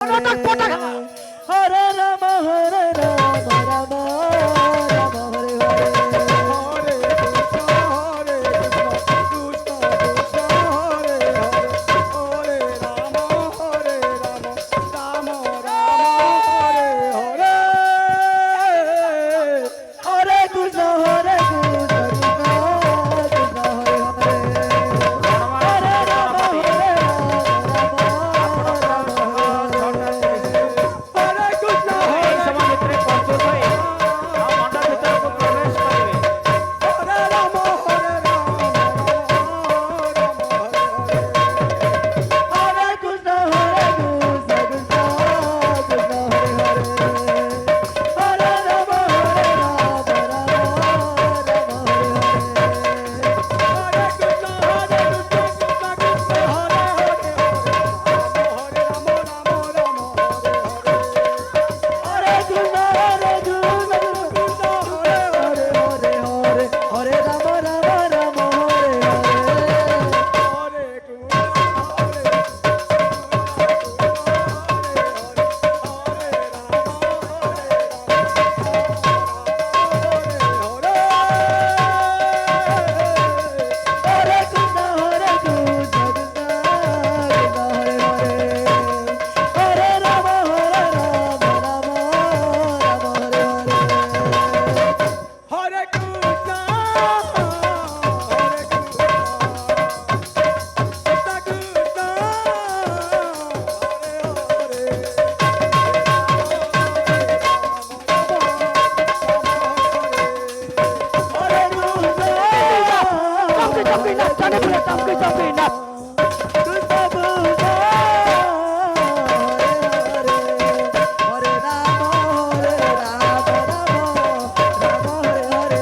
হরে রাম হরে রাম রাম রাম হরে হরে হরে কৃষ্ণ কৃষ্ণ হরে হরে রাম রাম হরে হরে হরে কৃষ্ণ হরে কৃষ্ণ কৃষ্ণ হরে হরে হরে রাম হরে রাম রাম রাম হরে কৃষ্ণ এই সময় ভিতরে কন্ট্রোল হয়ে মন্ডল ভিতরକୁ প্রবেশ କରିବେ হরে রাম হরে কৃষ্ণ হরে কৃষ্ণ কৃষ্ণ কৃষ্ণ হরে হরে হরে রাম হরে রাম রাম রাম হরে হরে হরে কৃষ্ণ হরে কৃষ্ণ কৃষ্ণ হরে হরে রাম রাম হরে কৃষ্ণ হরে কৃষ্ণ কৃষ্ণ হরে হরে হরে হরে হরে রাম রাম রাম হরে হরে হরে কৃষ্ণ হরে কৃষ্ণ কৃষ্ণ কৃষ্ণ হরে হরে হরে রাম রাম রাম হরে হরে হরে চাপি চাপি না জানে বলে চাপি চাপি না হরে রাম হরে রাম রাম রাম হরে হরে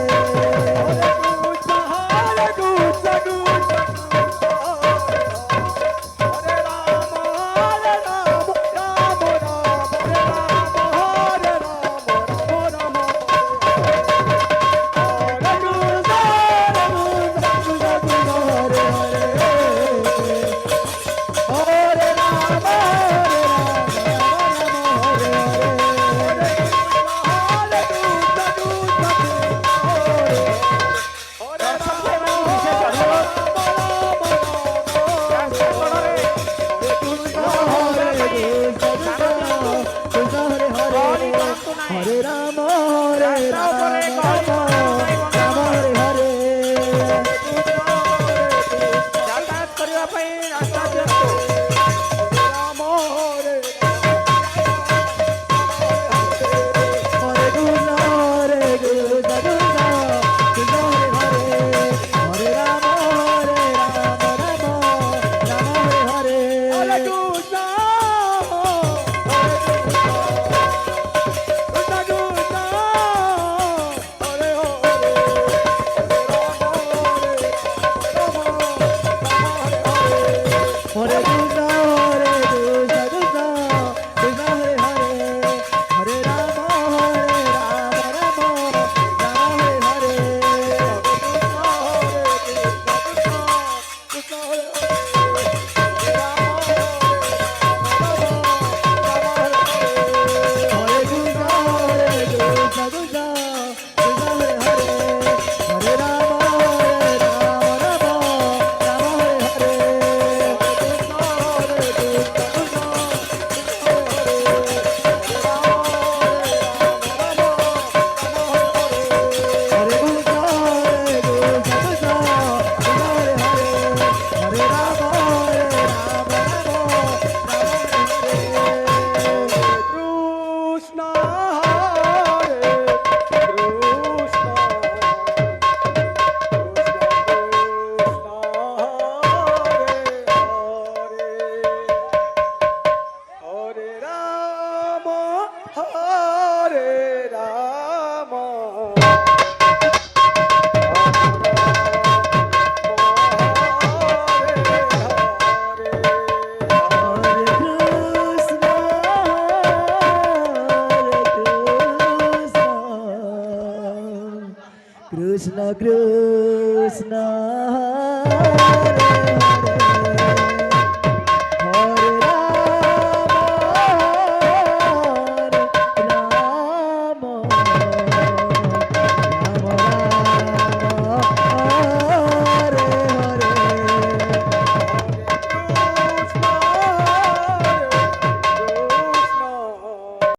হরে রাম হরে রাম রাম হরে হরে যাতায়াত କରିବା ପାଇଁ ରାସ୍ତା ଦିଅନ୍ତୁ হরে কৃষ্ণ হরে কৃষ্ণ কৃষ্ণ কৃষ্ণ হরে হরে হরে রাম রাম রাম হরে হরে হরে কৃষ্ণ হরে কৃষ্ণ কৃষ্ণ কৃষ্ণ হরে হরে হরে রাম রাম রাম হরে হরে কৃষ্ণ হরে কৃষ্ণ কৃষ্ণ কৃষ্ণ হরে হরে হরে রাম রাম রাম হরে হরে হরে কৃষ্ণ হরে কৃষ্ণ কৃষ্ণ কৃষ্ণ হরে হরে হরে রাম রাম কৃষ্ণ হরে কৃষ্ণ হরে রাম হরে রাম হরে কৃষ্ণ কৃষ্ণ কৃষ্ণ